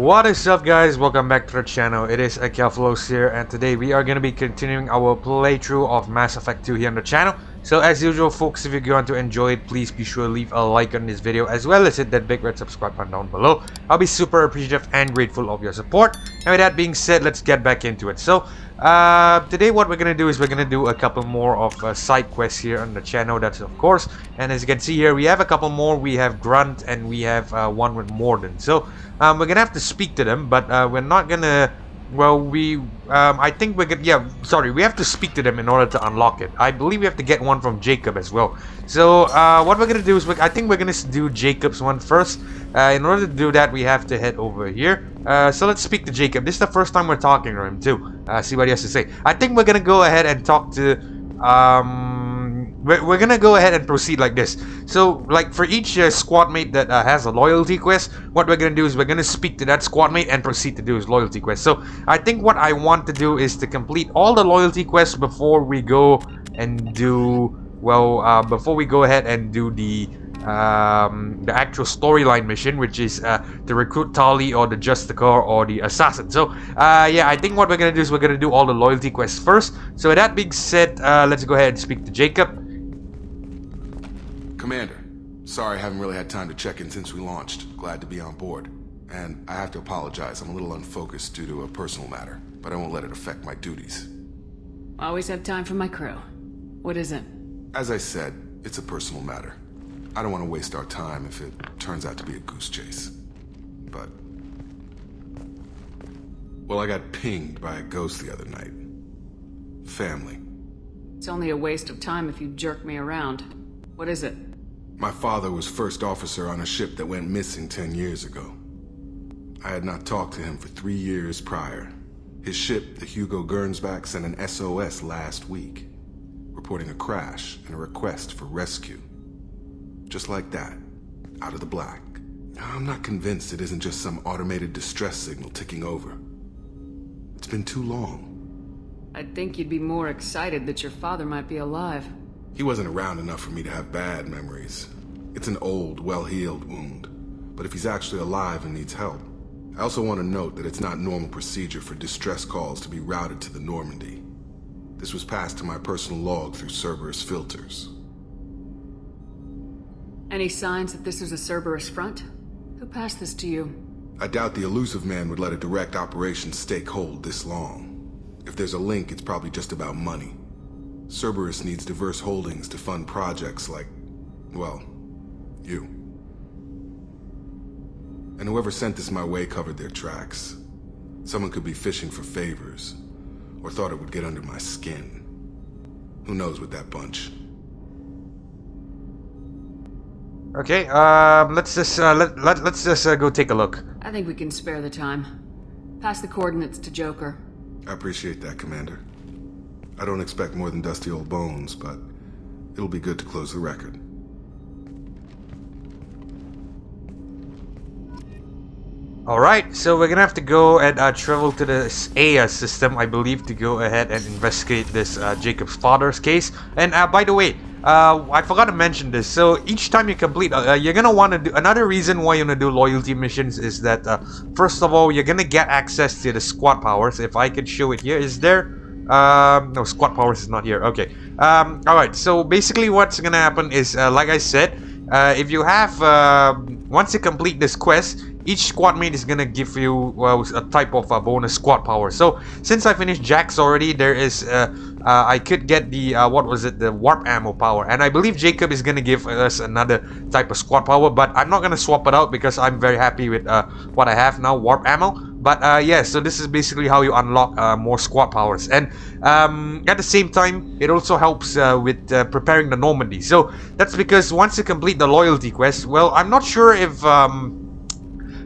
What is up, guys? Welcome back to the channel. It is Akephalos here, and today we are going to be continuing our playthrough of Mass Effect 2 here on the channel. So as usual, folks, if you're going to enjoy it, please be sure to leave a like on this video as well as hit that big red subscribe button down below. I'll be super appreciative and grateful of your support. And with that being said, let's get back into it. So today what we're going to do is we're going to do a couple more of side quests here on the channel, that's of course. And as you can see here, we have a couple more. We have Grunt and we have one with Morden. So we're going to have to speak to them, but we're not going to... Well, I think we're gonna, we have to speak to them in order to unlock it. I believe we have to get one from Jacob as well. So, what we're gonna do is, I think we're gonna do Jacob's one first. In order to do that, we have to head over here. So let's speak to Jacob. This is the first time we're talking to him too. See what he has to say. I think we're gonna go ahead and talk to, we're gonna go ahead and proceed like this. So, like for each squad mate that has a loyalty quest, what we're gonna do is we're gonna speak to that squad mate and proceed to do his loyalty quest. So, I think what I want to do is to complete all the loyalty quests before we go and do, before we go ahead and do the actual storyline mission, which is to recruit Tali or the Justicar or the Assassin. So, yeah, I think what we're gonna do is we're gonna do all the loyalty quests first. So, with that being said, let's go ahead and speak to Jacob. Commander, sorry I haven't really had time to check in since we launched. Glad to be on board. And I have to apologize, I'm a little unfocused due to a personal matter, but I won't let it affect my duties. Always have time for my crew. What is it? As I said, it's a personal matter. I don't want to waste our time if it turns out to be a goose chase. But... well, I got pinged by a ghost the other night. Family. It's only a waste of time if you jerk me around. What is it? My father was first officer on a ship that went missing 10 years ago. I had not talked to him for 3 years prior. His ship, the Hugo Gernsback, sent an SOS last week, reporting a crash and a request for rescue. Just like that, out of the black. I'm not convinced it isn't just some automated distress signal ticking over. It's been too long. I'd think you'd be more excited that your father might be alive. He wasn't around enough for me to have bad memories. It's an old, well-healed wound. But if he's actually alive and needs help, I also want to note that it's not normal procedure for distress calls to be routed to the Normandy. This was passed to my personal log through Cerberus filters. Any signs that this is a Cerberus front? Who passed this to you? I doubt the elusive man would let a direct operation stake hold this long. If there's a link, it's probably just about money. Cerberus needs diverse holdings to fund projects like, well, you. And whoever sent this my way covered their tracks. Someone could be fishing for favors, or thought it would get under my skin. Who knows with that bunch? Okay, let's just go take a look. I think we can spare the time. Pass the coordinates to Joker. I appreciate that, Commander. I don't expect more than dusty old bones, but it'll be good to close the record. Alright, so we're gonna have to go and travel to the AIA system, I believe, to go ahead and investigate this Jacob's father's case. And by the way, I forgot to mention this. So each time you complete, you're gonna want to do... Another reason why you're gonna do loyalty missions is that, first of all, you're gonna get access to the squad powers. If I could show it here, is there... no, squad powers is not here. Okay. Alright, so basically what's gonna happen is, like I said, if you have, once you complete this quest, each squad mate is gonna give you, a type of bonus squad power. So, since I finished Jack's already, there is, I could get the, the warp ammo power. And I believe Jacob is gonna give us another type of squad power, but I'm not gonna swap it out because I'm very happy with, what I have now, warp ammo. But, yeah, so this is basically how you unlock, more squad powers. And, at the same time, it also helps, with, preparing the Normandy. So, that's because once you complete the loyalty quest, well, I'm not sure if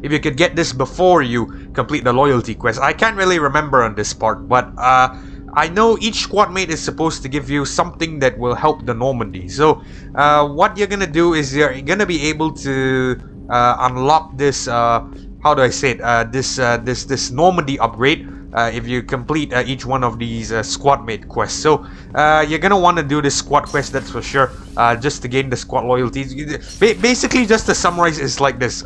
you could get this before you complete the loyalty quest. I can't really remember on this part, but I know each squad mate is supposed to give you something that will help the Normandy. So what you're gonna do is you're gonna be able to unlock this, how do I say it, this Normandy upgrade if you complete each one of these squad mate quests. So you're gonna want to do this squad quest, that's for sure, just to gain the squad loyalties. Basically, just to summarize, it's like this.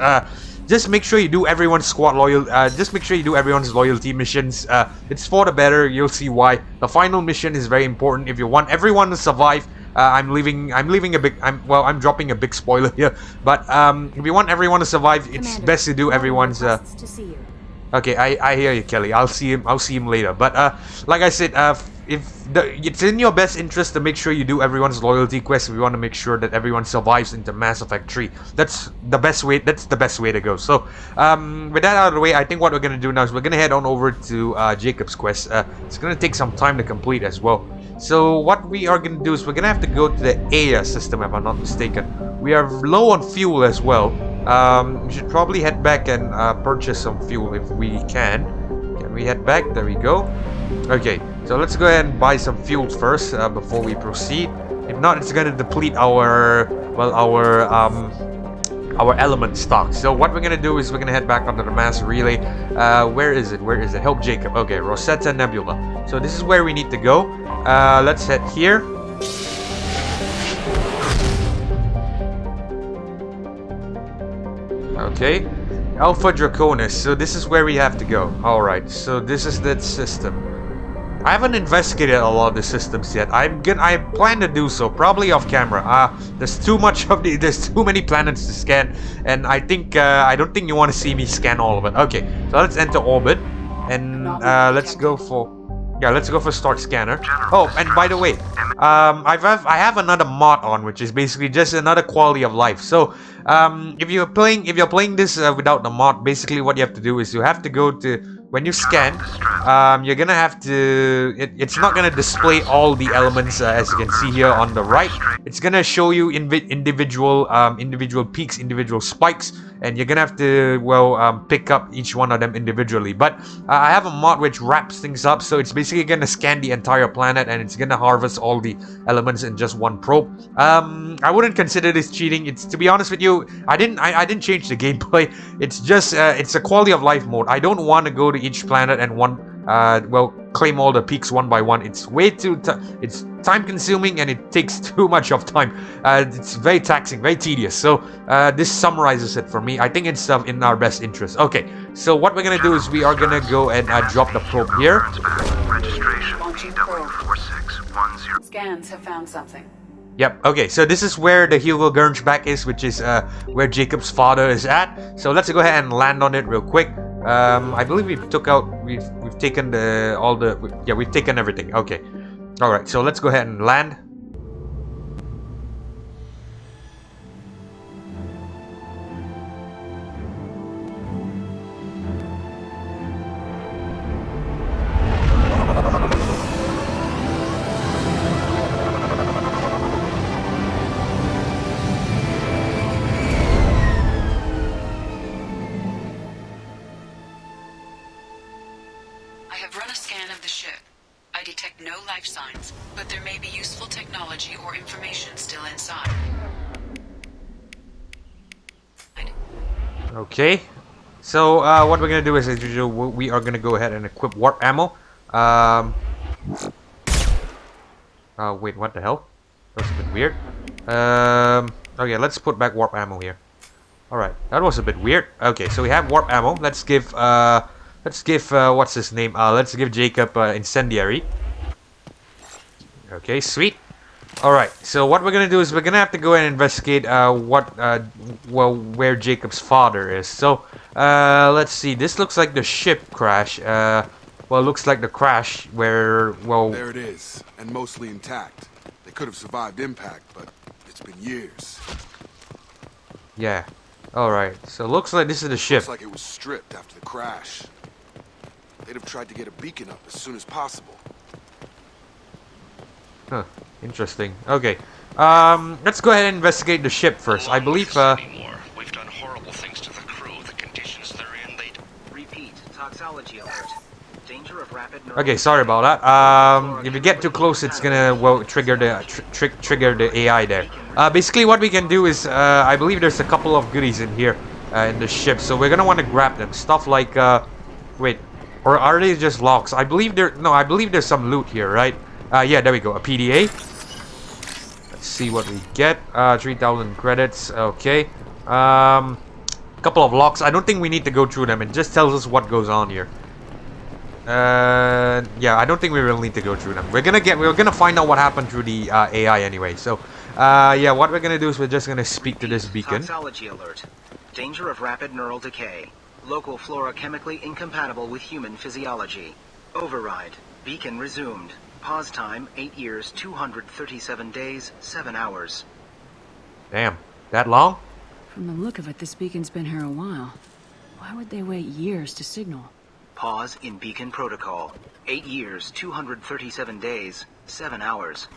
just make sure you do everyone's squad loyal. Just make sure you do everyone's loyalty missions. It's for the better. You'll see why. The final mission is very important. If you want everyone to survive, I'm leaving a big. I'm dropping a big spoiler here. But if you want everyone to survive, it's Commander, best to do everyone's. requests to see you. Okay, I hear you, Kelly. I'll see him later. But like I said, it's in your best interest to make sure you do everyone's loyalty quest. If you want to make sure that everyone survives into Mass Effect 3, that's the best way. That's the best way to go. So, with that out of the way, I think what we're gonna do now is we're gonna head on over to Jacob's quest. It's gonna take some time to complete as well. So what we are gonna do is we're gonna have to go to the Aya system, if I'm not mistaken. We are low on fuel as well. We should probably head back and purchase some fuel if we can. Can we head back? There we go. Okay, so let's go ahead and buy some fuel first before we proceed. If not, it's gonna deplete our element stock. So what we're gonna do is we're gonna head back onto the mass relay. Where is it? Where is it? Help Jacob. Okay, Rosetta Nebula. So this is where we need to go. Let's head here. Okay, Alpha Draconis. So this is where we have to go. Alright, so this is the system. I haven't investigated a lot of the systems yet. I plan to do so, probably off camera. There's too many planets to scan, and I don't think you want to see me scan all of it. Okay, so let's enter orbit, and let's go for start scanner. Oh, and by the way, I have another mod on, which is basically just another quality of life. So if you're playing this without the mod, basically what you have to do is you have to go to, when you scan, you're gonna have to, it's not gonna display all the elements as you can see here on the right. It's gonna show you individual peaks, individual spikes, and you're gonna have to pick up each one of them individually. But I have a mod which wraps things up, so it's basically gonna scan the entire planet and it's gonna harvest all the elements in just one probe. I wouldn't consider this cheating. It's, to be honest with you, I didn't change the gameplay. It's just it's a quality of life mode. I don't want to go to each planet and claim all the peaks one by one. It's way too it's time consuming and it takes too much of time. It's very taxing, very tedious. So this summarizes it for me. I think it's in our best interest. Okay, so what we're gonna do is we are gonna go and drop the probe here. Launching probe. Scans have found something. Yep, okay, so this is where the Hugo Gernsback is, which is where Jacob's father is at. So let's go ahead and land on it real quick. I believe we've taken we've taken everything. Okay. Alright, so let's go ahead and land. I have run a scan of the ship. I detect no life signs, but there may be useful technology or information still inside. Okay. So what we're gonna do is, as usual, we are gonna go ahead and equip warp ammo. Wait, what the hell? That was a bit weird. Okay, let's put back warp ammo here. Alright, that was a bit weird. Okay, so we have warp ammo. Let's give what's his name? Let's give Jacob incendiary. Okay, sweet. Alright, so what we're gonna do is we're gonna have to go and investigate where Jacob's father is. So let's see. This looks like the ship crash. Well, it looks like the crash where, there it is, and mostly intact. They could have survived impact, but it's been years. Yeah. Alright, so it looks like this is the ship. Looks like it was stripped after the crash. They'd have tried to get a beacon up as soon as possible. Huh. Interesting. Okay. Let's go ahead and investigate the ship first. I believe, We've done horrible things to the crew. The conditions they're in, Repeat. Toxology alert. Danger of rapid okay, sorry about that. If you get too close, it's gonna, trigger the AI there. Basically what we can do is, I believe there's a couple of goodies in here, in the ship. So we're gonna want to grab them. Stuff like, wait. Or are they just locks? I believe there's some loot here, right? Yeah, there we go. A PDA. Let's see what we get. 3,000 credits. Okay. couple of locks. I don't think we need to go through them. It just tells us what goes on here. Yeah, I don't think we really need to go through them. We're gonna find out what happened through the AI anyway. So, yeah, what we're gonna do is we're just gonna speak to this beacon. Toxology alert. Danger of rapid neural decay. Local flora chemically incompatible with human physiology. Override. Beacon resumed. Pause time 8 years, 237 days, 7 hours. Damn, that long? From the look of it, this beacon's been here a while. Why would they wait years to signal? Pause in beacon protocol. 8 years, 237 days, 7 hours.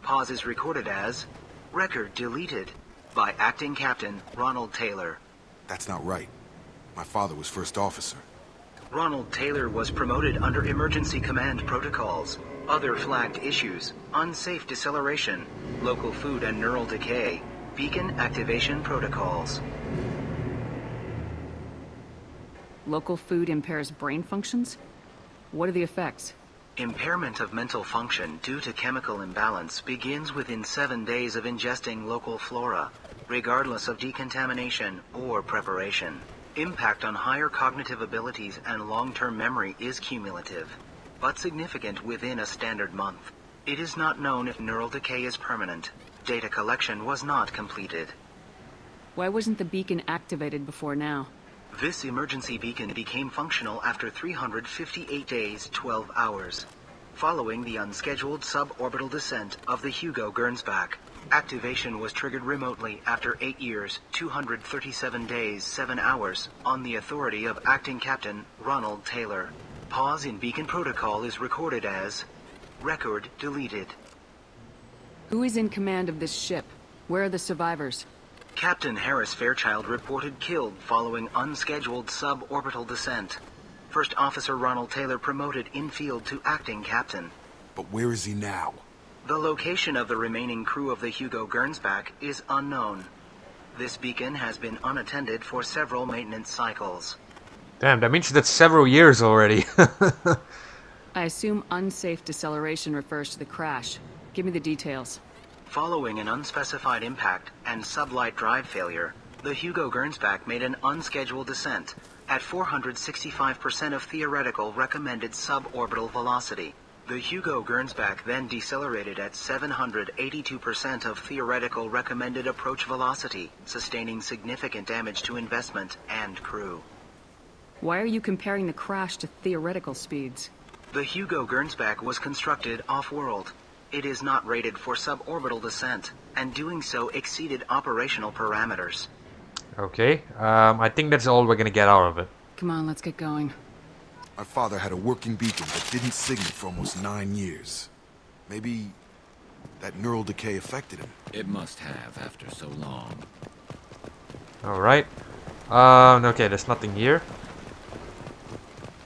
Pause is recorded as record deleted by Acting Captain Ronald Taylor. That's not right. My father was first officer. Ronald Taylor was promoted under emergency command protocols. Other flagged issues: unsafe deceleration, local food and neural decay, beacon activation protocols. Local food impairs brain functions? What are the effects? Impairment of mental function due to chemical imbalance begins within 7 days of ingesting local flora, regardless of decontamination or preparation. Impact on higher cognitive abilities and long-term memory is cumulative, but significant within a standard month. It is not known if neural decay is permanent. Data collection was not completed. Why wasn't the beacon activated before now? This emergency beacon became functional after 358 days, 12 hours, following the unscheduled suborbital descent of the Hugo Gernsback. Activation was triggered remotely after 8 years, 237 days, 7 hours, on the authority of Acting Captain Ronald Taylor. Pause in beacon protocol is recorded as record deleted. Who is in command of this ship? Where are the survivors? Captain Harris Fairchild reported killed following unscheduled suborbital descent. First Officer Ronald Taylor promoted in-field to Acting Captain. But where is he now? The location of the remaining crew of the Hugo Gernsback is unknown. This beacon has been unattended for several maintenance cycles. Damn, that means that's several years already. I assume unsafe deceleration refers to the crash. Give me the details. Following an unspecified impact and sublight drive failure, the Hugo Gernsback made an unscheduled descent at 465% of theoretical recommended suborbital velocity. The Hugo Gernsback then decelerated at 782% of theoretical recommended approach velocity, sustaining significant damage to investment and crew. Why are you comparing the crash to theoretical speeds? The Hugo Gernsback was constructed off-world. It is not rated for suborbital descent, and doing so exceeded operational parameters. Okay, I think that's all we're gonna get out of it. Come on, let's get going. My father had a working beacon that didn't signal for almost 9 years. Maybe that neural decay affected him. It must have after so long. Alright. Okay, there's nothing here.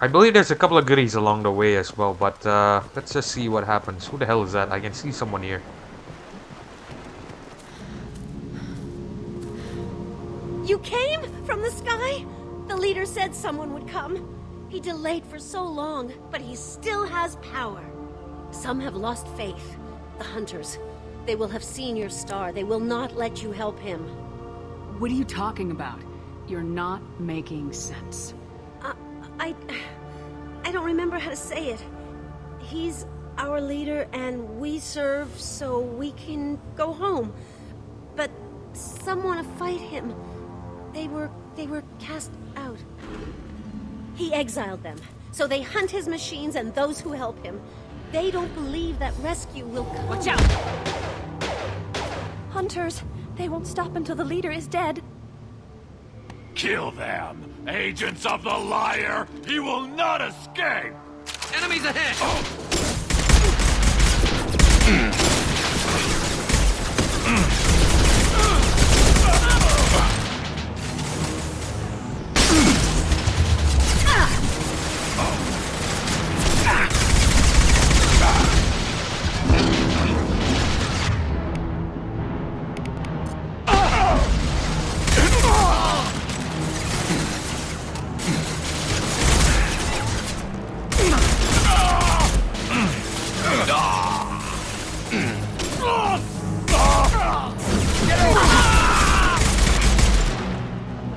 I believe there's a couple of goodies along the way as well, but let's just see what happens. Who the hell is that? I can see someone here. You came from the sky? The leader said someone would come. He delayed for so long, but he still has power. Some have lost faith. The hunters. They will have seen your star. They will not let you help him. What are you talking about? You're not making sense. I don't remember how to say it. He's our leader and we serve so we can go home. But some want to fight him. They were cast out. He exiled them, so they hunt his machines and those who help him. They don't believe that rescue will come. Watch out! Hunters, they won't stop until the leader is dead. Kill them! Agents of the liar! He will not escape! Enemies ahead!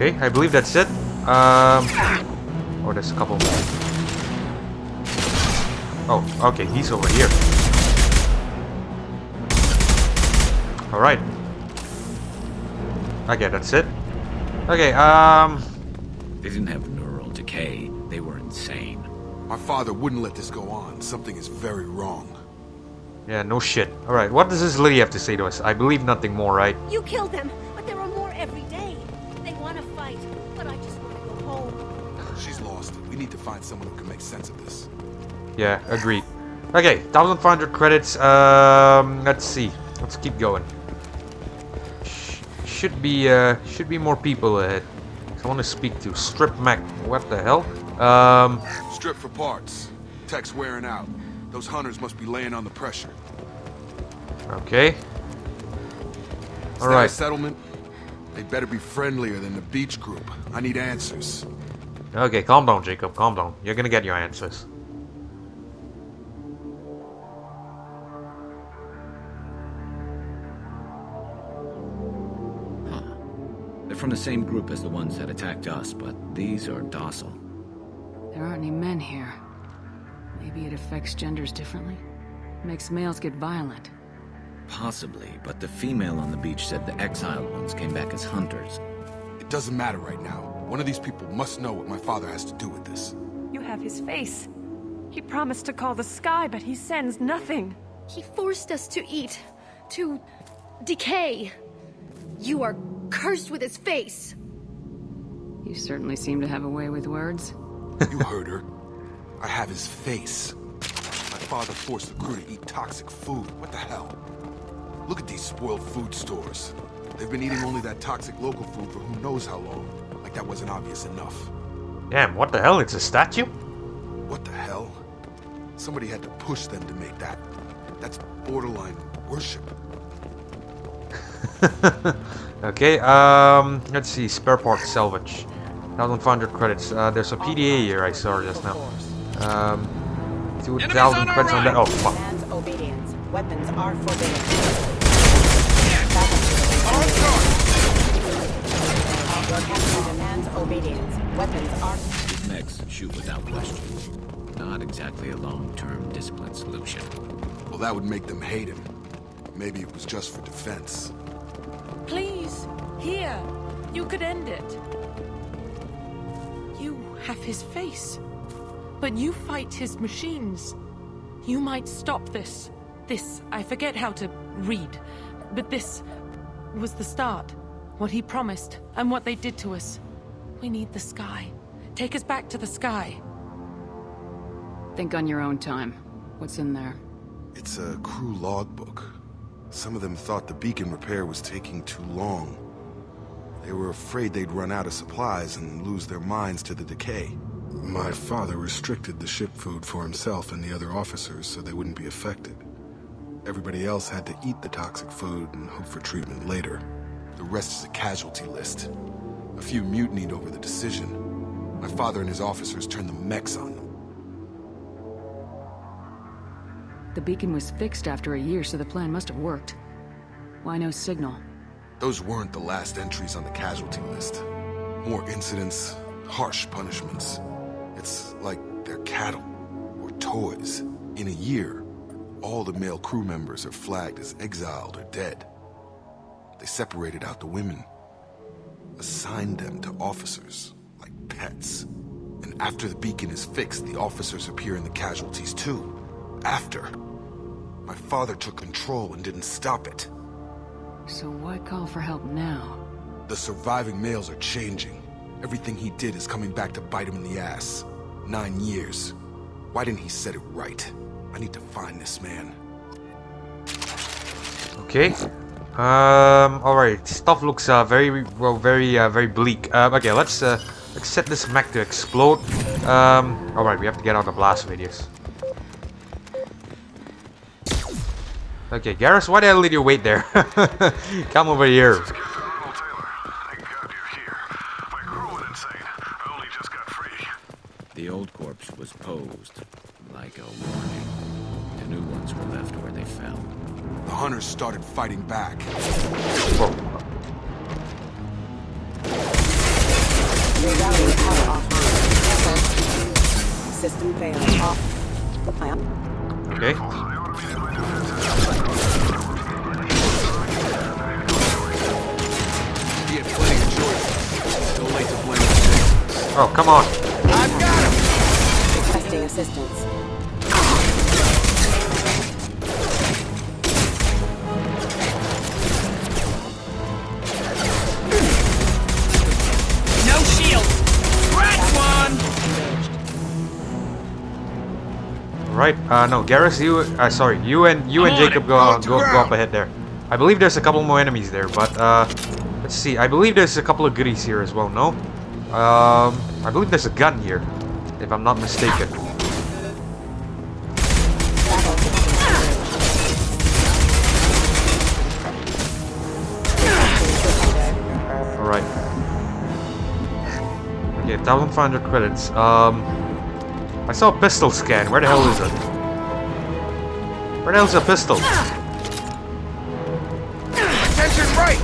Okay, I believe that's it. Oh, there's a couple more. Oh, okay, he's over here. Alright. Okay, that's it. Okay, They didn't have neural decay. They were insane. My father wouldn't let this go on. Something is very wrong. yeah, no shit. Alright, what does this lady have to say to us? I believe nothing more, right? You killed them, but there are more every day. They want to fight, but I just want to go home. She's lost. We need to find someone who can make sense of this. Yeah, agreed. Okay, 1,500 credits. Let's see. Let's keep going. Should be more people ahead. I want to speak to Strip Mech. What the hell? Strip for parts. Tech's wearing out. Those hunters must be laying on the pressure. Okay. Is All that right. a settlement? They better be friendlier than the beach group. I need answers. Okay, calm down, Jacob. Calm down. You're gonna get your answers. They're from the same group as the ones that attacked us, but these are docile. There aren't any men here. Maybe it affects genders differently? Makes males get violent. Possibly, but the female on the beach said the exiled ones came back as hunters. It doesn't matter right now. One of these people must know what my father has to do with this. You have his face. He promised to call the sky, but he sends nothing. He forced us to eat, to decay. You are cursed with his face. You certainly seem to have a way with words. You heard her. I have his face. My father forced the crew to eat toxic food. What the hell? Look at these spoiled food stores. They've been eating only that toxic local food for who knows how long. Like that wasn't obvious enough. Damn, what the hell? It's a statue? What the hell? Somebody had to push them to make that. That's borderline worship. Okay, let's see. Spare parts salvage. 1,500 credits. There's a PDA here I saw just now. 2,000 credits on that. Oh, fuck. Demands obedience. Weapons are forbidden. Your captain demands obedience. Weapons are... These mechs shoot without question. Not exactly a long-term discipline solution. Well, that would make them hate him. Maybe it was just for defense. Please, here. You could end it. You have his face. But you fight his machines. You might stop this. This, I forget how to read. But this was the start. What he promised, and what they did to us. We need the sky. Take us back to the sky. Think on your own time. What's in there? It's a crew logbook. Some of them thought the beacon repair was taking too long. They were afraid they'd run out of supplies and lose their minds to the decay. My father restricted the ship food for himself and the other officers so they wouldn't be affected. Everybody else had to eat the toxic food and hope for treatment later. The rest is a casualty list. A few mutinied over the decision. My father and his officers turned the mechs on them. The beacon was fixed after a year, so the plan must have worked. Why no signal? Those weren't the last entries on the casualty list. More incidents, harsh punishments. It's like they're cattle, or toys. In a year, all the male crew members are flagged as exiled or dead. They separated out the women, assigned them to officers, like pets. And after the beacon is fixed, the officers appear in the casualties too. After. My father took control and didn't stop it. So why call for help now? The surviving males are changing. Everything he did is coming back to bite him in the ass. 9 years. Why didn't he set it right? I need to find this man. Okay. Alright. Stuff looks very bleak. Okay, let's set this mech to explode. Alright, we have to get out the blast radius. Okay, Garrus, why the hell did you wait there? Come over here. The old corpse was posed like a warning. The new ones were left where they fell. The hunters started fighting back. Whoa. Rerouting power offline. System failed. Off. Okay. He had plenty of choices. Too late to blame the Oh, come on. I've got him! Requesting assistance. No shield! Scratch one! Right. No, Garrus, you. Sorry, you and Jacob go up ahead there. I believe there's a couple more enemies there, but let's see. I believe there's a couple of goodies here as well. No. I believe there's a gun here, if I'm not mistaken. All right. Okay, 1,500 credits. I saw a pistol scan. Where the hell is it? Where the hell's a pistol? Attention right!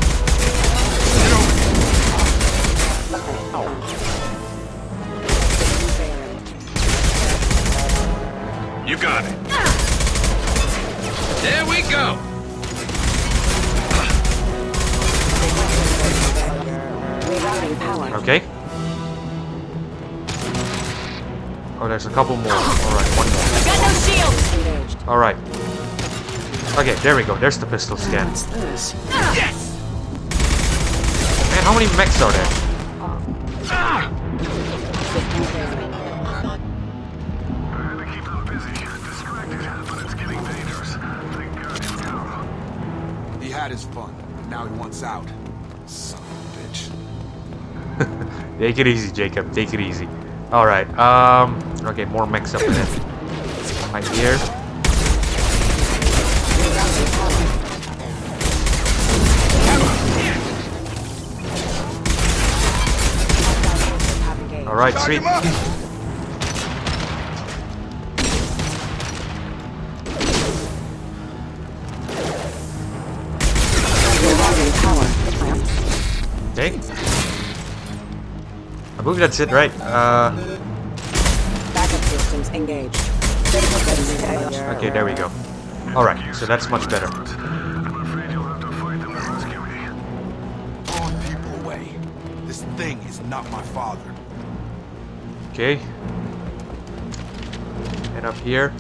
You got it. There we go. Rerouting power. Okay. Oh, there's a couple more. Alright, one more. Got no shield! Engaged. Alright. Okay, there we go. There's the pistol scan. What's this? Yes. Man, how many mechs are there? System failed. He had his fun. Now he wants out. Son of a bitch. Take it easy, Jacob. Take it easy. Alright, okay, more mechs up there. Right here. Alright, sweet. Okay. I believe that's it, right? Backup systems engaged. Okay, there we go. Alright, so that's much better. Throwing people away. This thing is not my father. Okay. And up here.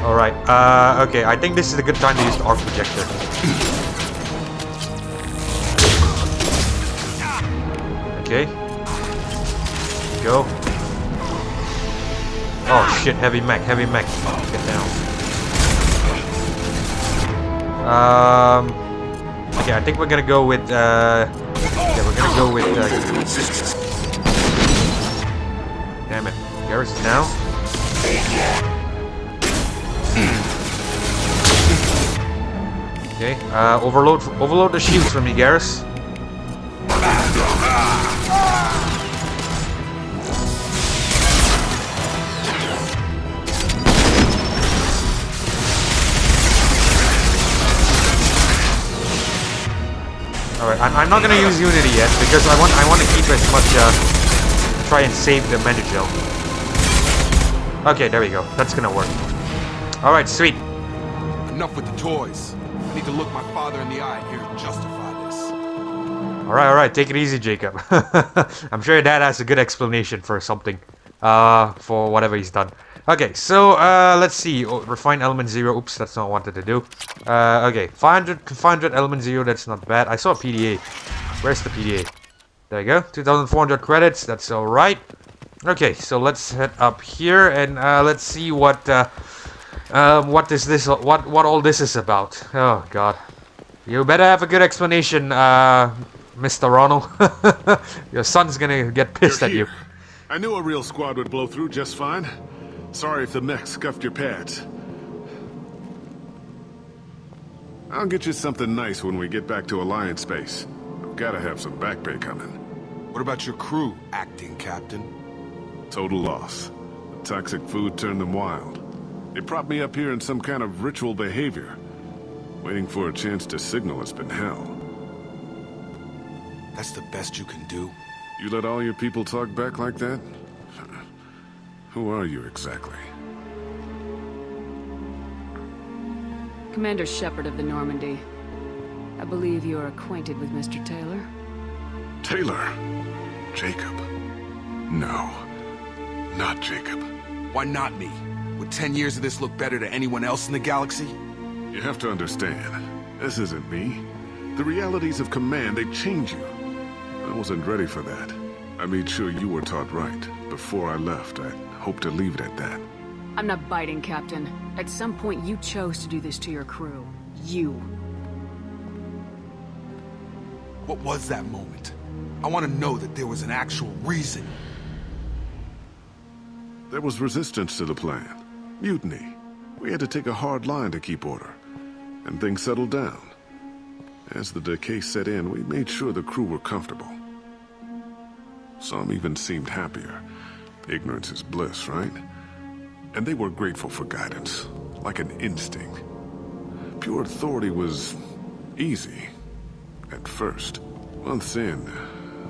Alright, okay, I think this is a good time to use the arc projector. Okay. Go. Oh shit, heavy mech. Get down. Okay, I think we're gonna go with, yeah, we're gonna go with, damn it. Garrus is down. Okay, overload the shields for me, Garrus. Alright, I'm not gonna use Unity yet because I want to keep as much try and save the Menagel. Okay, there we go. That's gonna work. Alright, sweet. Enough with the toys. I need to look my father in the eye here to justify this. Alright, take it easy, Jacob. I'm sure your dad has a good explanation for something. For whatever he's done. Okay, so, let's see. Oh, refine element 0. Oops, that's not what I wanted to do. Okay, 500 element 0, that's not bad. I saw a PDA. Where's the PDA? There you go, 2,400 credits, that's alright. Okay, so let's head up here and, let's see what all this is about. Oh, God. You better have a good explanation, Mr. Ronald. Your son's gonna get pissed at you. I knew a real squad would blow through just fine. Sorry if the mech scuffed your pads. I'll get you something nice when we get back to Alliance space. I've gotta have some back pay coming. What about your crew, acting captain? Total loss. The toxic food turned them wild. They propped me up here in some kind of ritual behavior. Waiting for a chance to signal has been hell. That's the best you can do? You let all your people talk back like that? Who are you exactly? Commander Shepard of the Normandy. I believe you are acquainted with Mr. Taylor. Taylor? Jacob? No. Not Jacob. Why not me? Would 10 years of this look better to anyone else in the galaxy? You have to understand, this isn't me. The realities of command, they change you. I wasn't ready for that. I made sure you were taught right. Before I left, I hoped to leave it at that. I'm not biting, Captain. At some point, you chose to do this to your crew. You. What was that moment? I want to know that there was an actual reason. There was resistance to the plan. Mutiny. We had to take a hard line to keep order. And things settled down. As the decay set in, we made sure the crew were comfortable. Some even seemed happier. Ignorance is bliss, right? And they were grateful for guidance, like an instinct. Pure authority was easy, at first. Months in,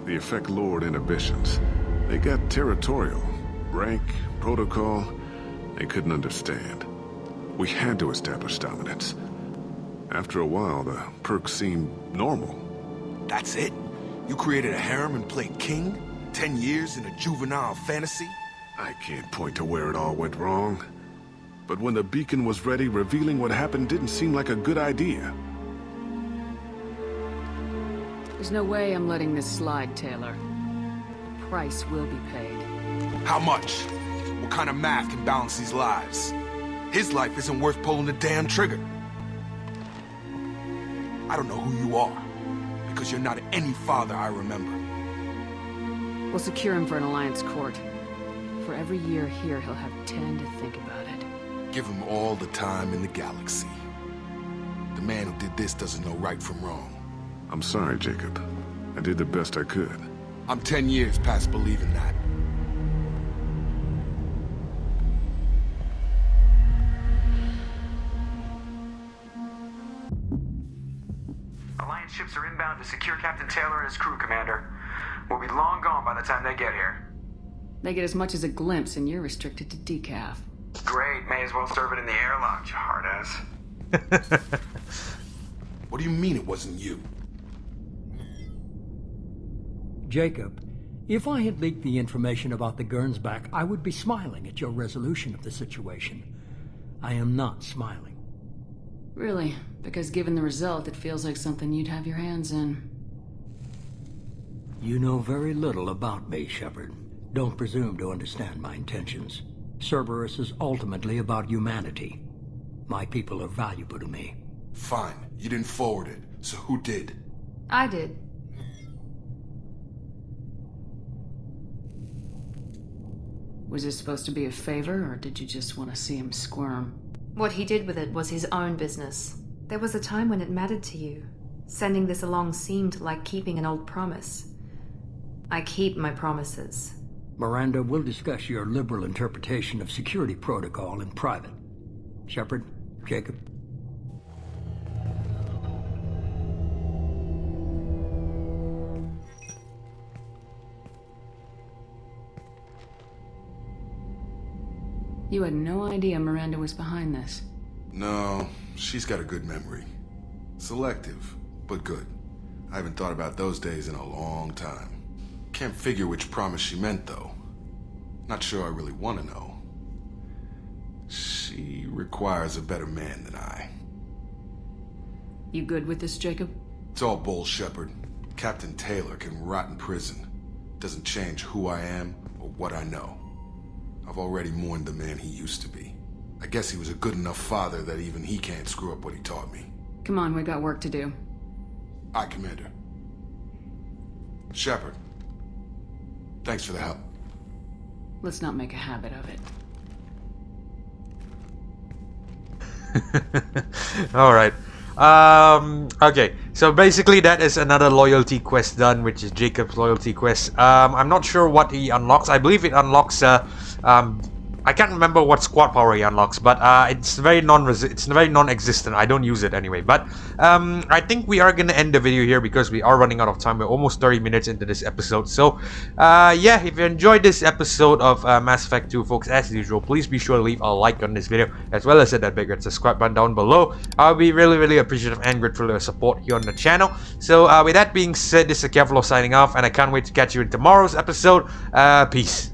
the effect lowered inhibitions. They got territorial. Rank, protocol, they couldn't understand. We had to establish dominance. After a while, the perks seemed normal. That's it? You created a harem and played king? 10 years in a juvenile fantasy? I can't point to where it all went wrong. But when the beacon was ready, revealing what happened didn't seem like a good idea. There's no way I'm letting this slide, Taylor. The price will be paid. How much? What kind of math can balance these lives? His life isn't worth pulling the damn trigger. I don't know who you are, because you're not any father I remember. We'll secure him for an Alliance court. For every year here, he'll have 10 to think about it. Give him all the time in the galaxy. The man who did this doesn't know right from wrong. I'm sorry, Jacob. I did the best I could. I'm 10 years past believing that. Alliance ships are inbound to secure Captain Taylor and his crew, Commander. We'll be long gone by the time they get here. They get as much as a glimpse, and you're restricted to decaf. Great, may as well serve it in the airlock, you hard ass. What do you mean it wasn't you? Jacob, if I had leaked the information about the Gernsback, I would be smiling at your resolution of the situation. I am not smiling. Really? Because given the result, it feels like something you'd have your hands in. You know very little about me, Shepard. Don't presume to understand my intentions. Cerberus is ultimately about humanity. My people are valuable to me. Fine. You didn't forward it. So who did? I did. Was this supposed to be a favor, or did you just want to see him squirm? What he did with it was his own business. There was a time when it mattered to you. Sending this along seemed like keeping an old promise. I keep my promises. Miranda, we'll discuss your liberal interpretation of security protocol in private. Shepard, Jacob. You had no idea Miranda was behind this. No, she's got a good memory. Selective, but good. I haven't thought about those days in a long time. Can't figure which promise she meant, though. Not sure I really want to know. She requires a better man than I. You good with this, Jacob? It's all bull, Shepard. Captain Taylor can rot in prison. Doesn't change who I am or what I know. I've already mourned the man he used to be. I guess he was a good enough father that even he can't screw up what he taught me. Come on, we got work to do. Aye, Commander. Shepard. Thanks for the help. Let's not make a habit of it. Alright. Okay, so basically that is another loyalty quest done, which is Jacob's loyalty quest. I'm not sure what he unlocks. I believe it unlocks, I I can't remember what squad power he unlocks, but it's very non-existent. I don't use it anyway. But I think we are gonna end the video here because we are running out of time. We're almost 30 minutes into this episode. So yeah, if you enjoyed this episode of Mass Effect 2, folks, as usual, please be sure to leave a like on this video, as well as hit that big red subscribe button down below. I'll be really appreciative and grateful for your support here on the channel. So with that being said, this is Akephalos signing off, and I can't wait to catch you in tomorrow's episode. Peace.